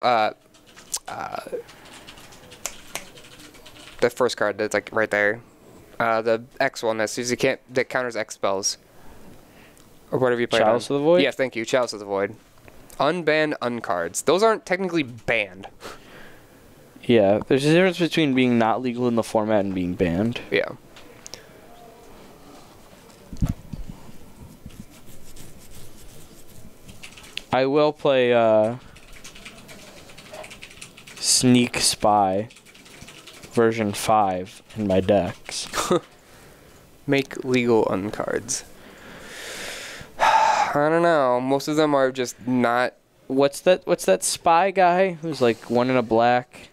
the first card that's like right there. The X one that counters X spells. Or whatever you play. Chalice of the Void? Yes, thank you. Chalice of the Void. Unban uncards. Those aren't technically banned. Yeah, there's a difference between being not legal in the format and being banned. Yeah. I will play Sneak Spy version 5 in my decks. Make legal uncards. I don't know. Most of them are just not. What's that spy guy who's like 1 in a black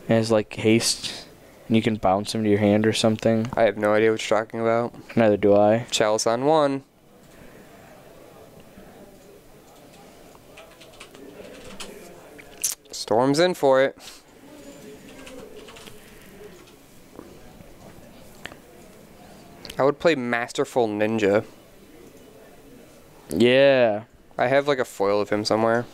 and has like haste and you can bounce him to your hand or something? I have no idea what you're talking about. Neither do I. Chalice on 1. Storm's in for it. I would play Masterful Ninja. Yeah. I have like a foil of him somewhere.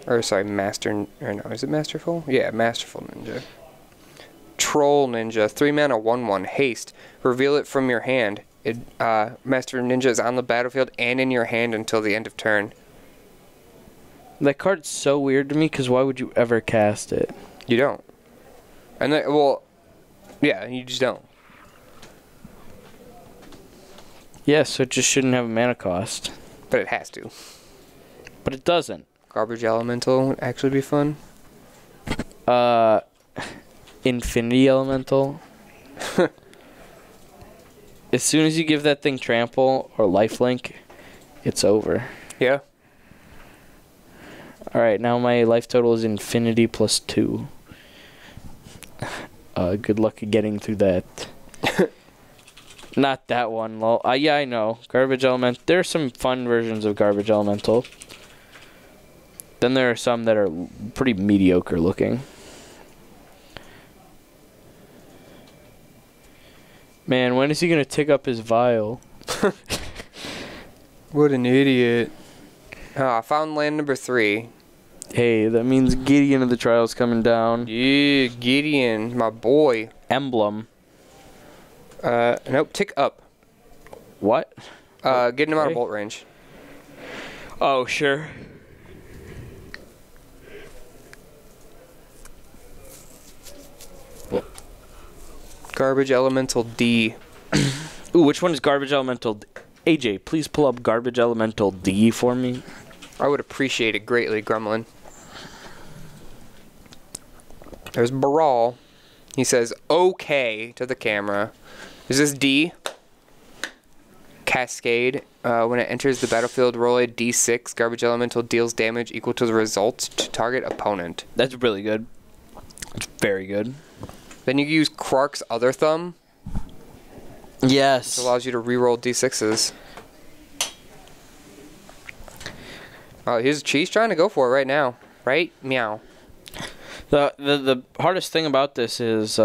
Or sorry, or no, is it Masterful? Yeah, Masterful Ninja. Troll Ninja, 3 mana, 1/1, haste. Reveal it from your hand. Master Ninja is on the battlefield and in your hand until the end of turn. That card's so weird to me because why would you ever cast it? You don't. And then, well, yeah, you just don't. Yeah, so it just shouldn't have a mana cost. But it has to. But it doesn't. Garbage Elemental would actually be fun. Infinity Elemental. As soon as you give that thing Trample or Lifelink, it's over. Yeah. Alright, now my life total is Infinity plus 2. Good luck getting through that. Not that one, lol. Yeah, I know. Garbage Element. There are some fun versions of Garbage Elemental. Then there are some that are pretty mediocre looking. Man, when is he going to tick up his vial? What an idiot. Oh, I found land number 3. Hey, that means Gideon of the Trial's coming down. Yeah, Gideon, my boy. Emblem. Nope, tick up. What? Getting him out of bolt range. Oh, sure. Garbage Elemental D. Ooh, which one is Garbage Elemental? AJ, please pull up Garbage Elemental D for me. I would appreciate it greatly, Gremlin. There's Baral. He says, okay, to the camera. Is this D? Cascade. When it enters the battlefield, roll a D6. Garbage Elemental deals damage equal to the result to target opponent. That's really good. It's very good. Then you can use Krark's Other Thumb. Yes. Which allows you to reroll D6s. Oh, here's Cheese trying to go for it right now. Right? Meow. The hardest thing about this is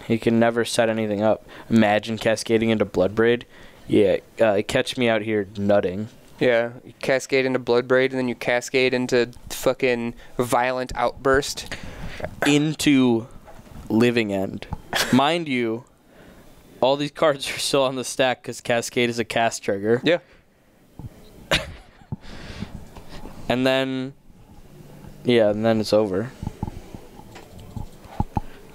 he can never set anything up. Imagine cascading into Bloodbraid. Yeah, catch me out here nutting. Yeah, you cascade into Bloodbraid, and then you cascade into fucking Violent Outburst. Into Living End. Mind you, all these cards are still on the stack because Cascade is a cast trigger. Yeah. And then, yeah, and then it's over.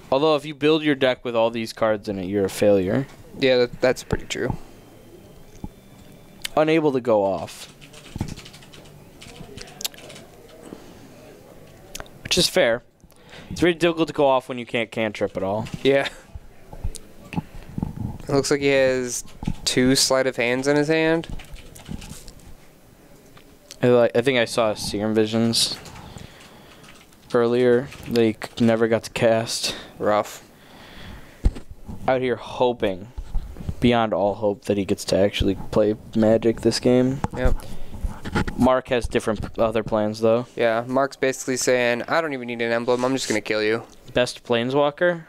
Although if you build your deck with all these cards in it, you're a failure. Yeah, that's pretty true. Unable to go off. Which is fair. It's very difficult to go off when you can't cantrip at all. Yeah. It looks like he has 2 Sleight of Hands in his hand. I think I saw Serum Visions earlier. They never got to cast. Rough. Out here hoping, beyond all hope, that he gets to actually play Magic this game. Yep. Marc has different other plans, though. Yeah, Marc's basically saying, I don't even need an emblem, I'm just going to kill you. Best Planeswalker?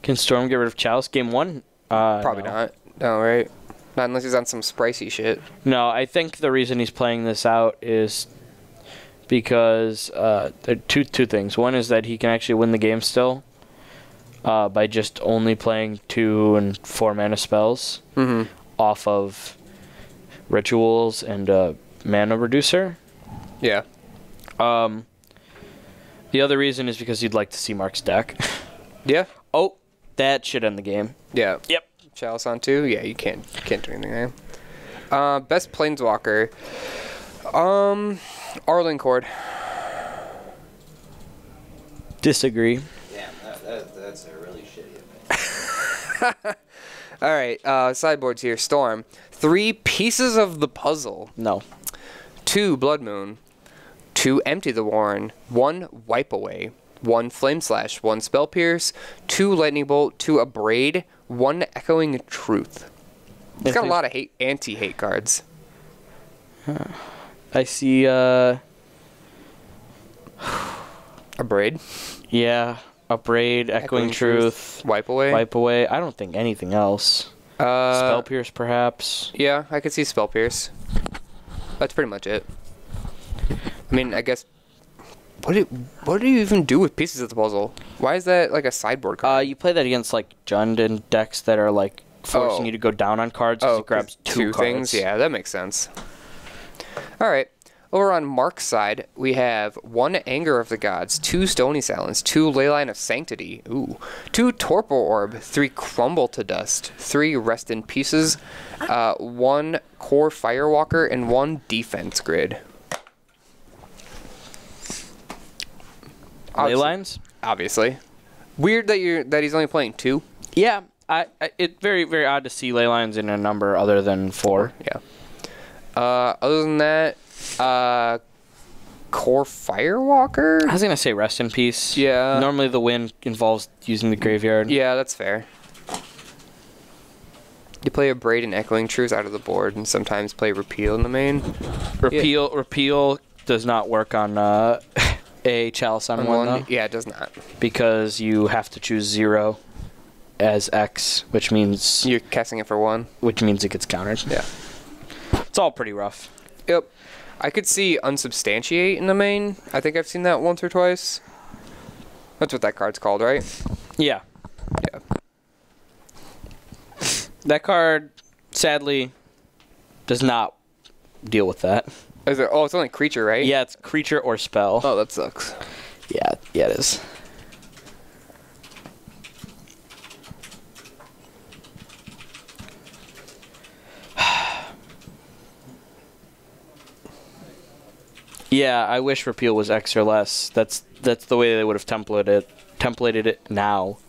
Can Storm get rid of Chalice? Game 1? Probably no. not. No, right? Not unless he's on some spricey shit. No, I think the reason he's playing this out is because there are two things. One is that he can actually win the game still by just only playing 2 and 4 mana spells off of rituals and mana reducer. Yeah. The other reason is because you'd like to see Marc's deck. Yeah. Oh, that should end the game. Yeah. Yep. Chalice on 2? Yeah, you can't do anything there. Best Planeswalker. Arlinn Cord. Disagree. Damn, that's a really shitty opinion. Alright, sideboards here. Storm. 3 Pieces of the Puzzle. No. 2 Blood Moon. 2 Empty the Warren. 1 Wipe Away. 1 Flame Slash. 1 Spell Pierce. 2 Lightning Bolt. 2 Abrade. 1 Echoing Truth. It's got a lot of anti-hate cards. I see, Abrade. yeah, Abrade, Echoing Truth, Wipe Away. Wipe Away. I don't think anything else. Spell Pierce, perhaps. Yeah, I could see Spell Pierce. That's pretty much it. I mean, I guess... What do you even do with Pieces of the Puzzle? Why is that, like, a sideboard card? You play that against, like, Jund decks that are, like, forcing you to go down on cards because it grabs 2 cards. Things? Yeah, that makes sense. Alright. Over on Marc's side, we have 1 Anger of the Gods, 2 Stony Silence, 2 Leyline of Sanctity, 2 Torpor Orb, 3 Crumble to Dust, 3 Rest in Pieces, 1 Core Firewalker, and 1 Defense Grid. Leylines? Obviously. Weird that he's only playing 2. Yeah, it's very, very odd to see Leylines in a number other than 4. Yeah. Other than that, Core Firewalker? I was gonna say Rest in Peace. Yeah. Normally the win involves using the graveyard. Yeah, that's fair. You play a Braid and Echoing Truth out of the board, and sometimes play Repeal in the main. Repeal does not work on a Chalice on 1, though. Yeah, it does not. Because you have to choose 0 as X, which means... You're casting it for 1. Which means it gets countered. Yeah. It's all pretty rough. Yep. I could see Unsubstantiate in the main. I think I've seen that once or twice. That's what that card's called, right? Yeah. Yeah. That card, sadly, does not deal with that. Is it? Oh, it's only creature, right? Yeah, it's creature or spell. Oh, that sucks. Yeah, it is. Yeah, I wish Repeal was X or less. That's the way they would have templated it now.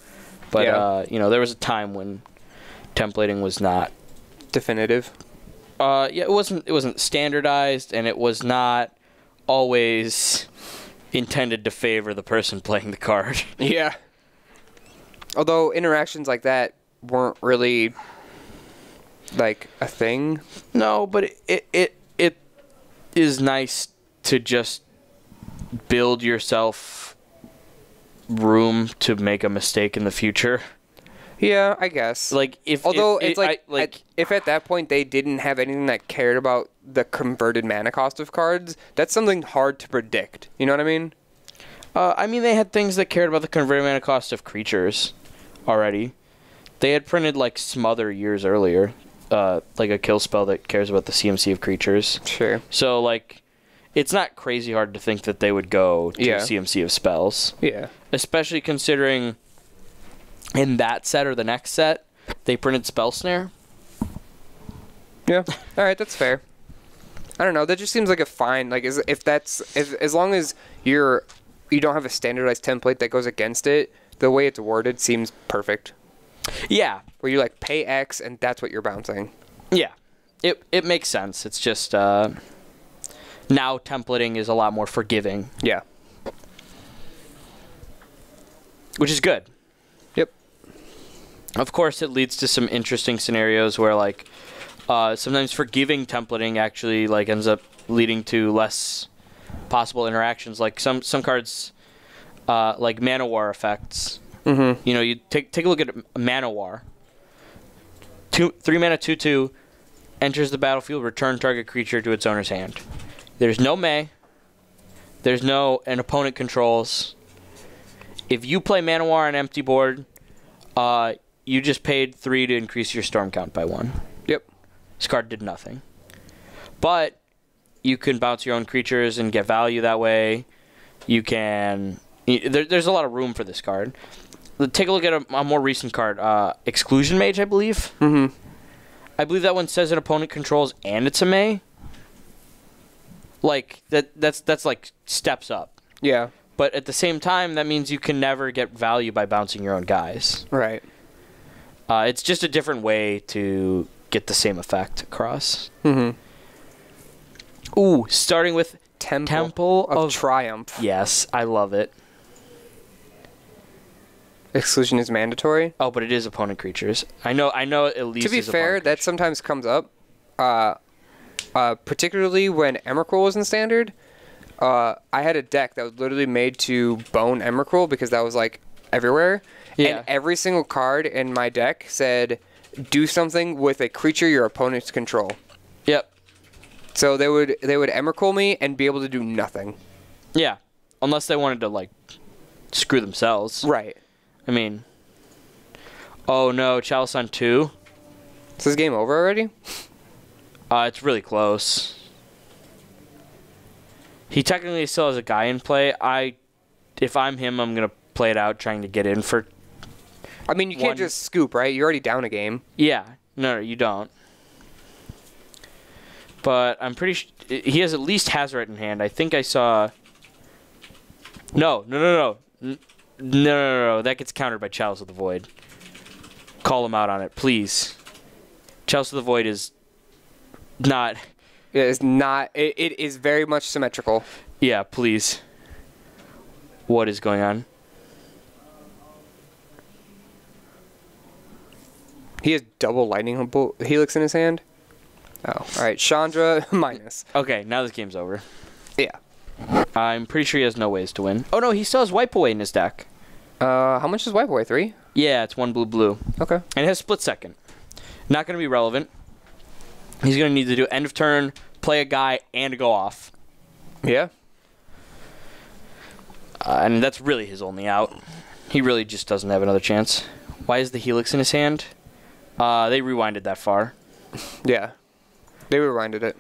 But yeah. There was a time when templating was not definitive. Yeah, it wasn't standardized, and it was not always intended to favor the person playing the card. Yeah. Although interactions like that weren't really like a thing. No, but it is nice to just build yourself room to make a mistake in the future. Yeah, I guess. Like if if at that point they didn't have anything that cared about the converted mana cost of cards, that's something hard to predict. You know what I mean? I mean, they had things that cared about the converted mana cost of creatures already. They had printed like Smother years earlier, like a kill spell that cares about the CMC of creatures. Sure. So like, it's not crazy hard to think that they would go to CMC of spells. Yeah. Especially considering in that set or the next set, they printed Spell Snare. Yeah. All right, that's fair. I don't know. That just seems like a fine. Like, as long as you don't have a standardized template that goes against it, the way it's worded seems perfect. Yeah. Where you like pay X and that's what you're bouncing. Yeah. It makes sense. It's just now templating is a lot more forgiving. Yeah. Which is good. Yep. Of course, it leads to some interesting scenarios where, like, sometimes forgiving templating actually, like, ends up leading to less possible interactions. Like, some cards, like Mana War effects. Mm-hmm. You know, you take a look at Mana War. 3 mana, 2/2, enters the battlefield, return target creature to its owner's hand. There's no May. There's no... An opponent controls. If you play Manowar on empty board, you just paid 3 to increase your storm count by 1. Yep. This card did nothing. But you can bounce your own creatures and get value that way. You can... There's a lot of room for this card. Take a look at a more recent card. Exclusion Mage, I believe. Mm-hmm. I believe that one says an opponent controls and it's a May. Like, that's like steps up. Yeah. But at the same time, that means you can never get value by bouncing your own guys. Right. It's just a different way to get the same effect across. Mm-hmm. Ooh, starting with Temple of Triumph. Yes, I love it. Exclusion is mandatory. Oh, but it is opponent creatures. I know. At least. To be fair, that sometimes comes up, particularly when Emrakul was in Standard. I had a deck that was literally made to bone Emrakul because that was like everywhere. Yeah. And every single card in my deck said, "Do something with a creature your opponents control." Yep. So they would Emrakul me and be able to do nothing. Yeah, unless they wanted to like screw themselves. Right. I mean, oh no, Chalice on 2. Is this game over already? It's really close. He technically still has a guy in play. If I'm him, I'm gonna play it out, trying to get in for. I mean, you can't just scoop, right? You're already down a game. Yeah, no, you don't. But I'm pretty he has at least Hazoret in hand. I think I saw. No. No. That gets countered by Chalice of the Void. Call him out on it, please. Chalice of the Void is not... It is not... It is very much symmetrical. Yeah, please. What is going on? He has double Lightning Helix in his hand. Oh, alright. Chandra, minus. Okay, now this game's over. Yeah. I'm pretty sure he has no ways to win. Oh no, he still has Wipe Away in his deck. How much is Wipe Away? 3? Yeah, it's 1 blue. Okay. And it has Split Second. Not going to be relevant. He's going to need to do end of turn, play a guy, and go off. Yeah. And that's really his only out. He really just doesn't have another chance. Why is the Helix in his hand? They rewinded that far. Yeah. They rewinded it.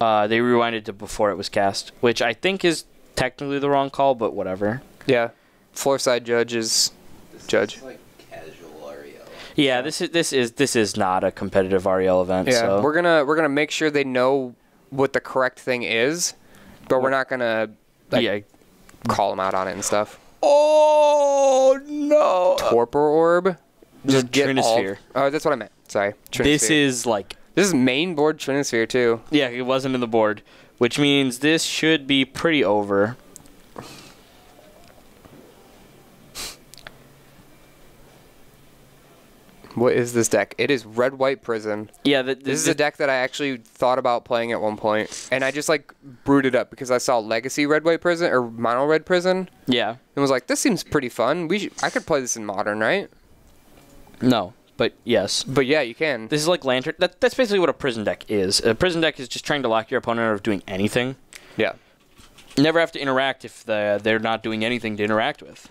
They rewinded to before it was cast, which I think is technically the wrong call, but whatever. Yeah. Floorside judge is judge. It's like casual REL. Yeah, this is not a competitive REL event. Yeah, so. we're gonna make sure they know what the correct thing is, but we're not gonna call them out on it and stuff. Oh no! Torpor Orb. Just Trinisphere. Oh, that's what I meant. Sorry. Trinisphere. This is main board Trinisphere too. Yeah, it wasn't in the board, which means this should be pretty over. What is this deck? It is Red-White Prison. Yeah, this is a deck that I actually thought about playing at one point, and I just like brewed it up because I saw Legacy Red-White Prison or Mono Red Prison. Yeah, and was like, this seems pretty fun. I could play this in Modern, right? No, but yes. But yeah, you can. This is like Lantern. That's basically what a prison deck is. A prison deck is just trying to lock your opponent out of doing anything. Yeah. You never have to interact if they're not doing anything to interact with.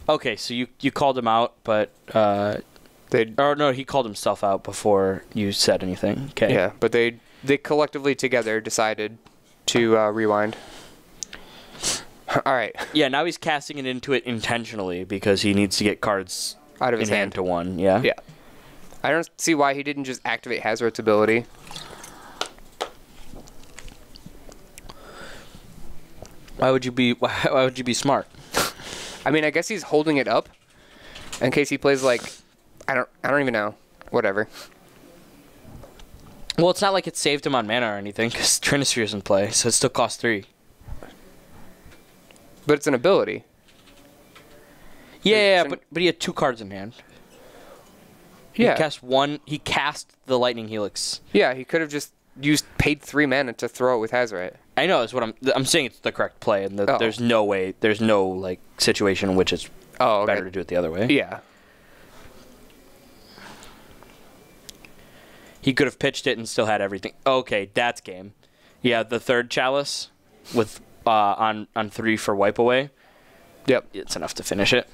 Okay, so you called him out, but he called himself out before you said anything. Okay. Yeah, but they collectively together decided to rewind. All right. Yeah, now he's casting it into it intentionally because he needs to get cards out of his hand to 1. Yeah. Yeah. I don't see why he didn't just activate Hazoret's ability. Why would you be smart? I mean, I guess he's holding it up in case he plays like I don't even know. Whatever. Well, it's not like it saved him on mana or anything because Trinisphere's in play, so it still costs 3. But it's an ability. Yeah, but he had 2 cards in hand. Yeah. He cast the Lightning Helix. Yeah, he could have just paid 3 mana to throw it with Hazoret. I know, is what I'm saying. It's the correct play, and there's no way, there's no like situation in which it's better to do it the other way. Yeah. He could have pitched it and still had everything. Okay, that's game. Yeah, the third chalice with on 3 for wipe away. Yep. It's enough to finish it.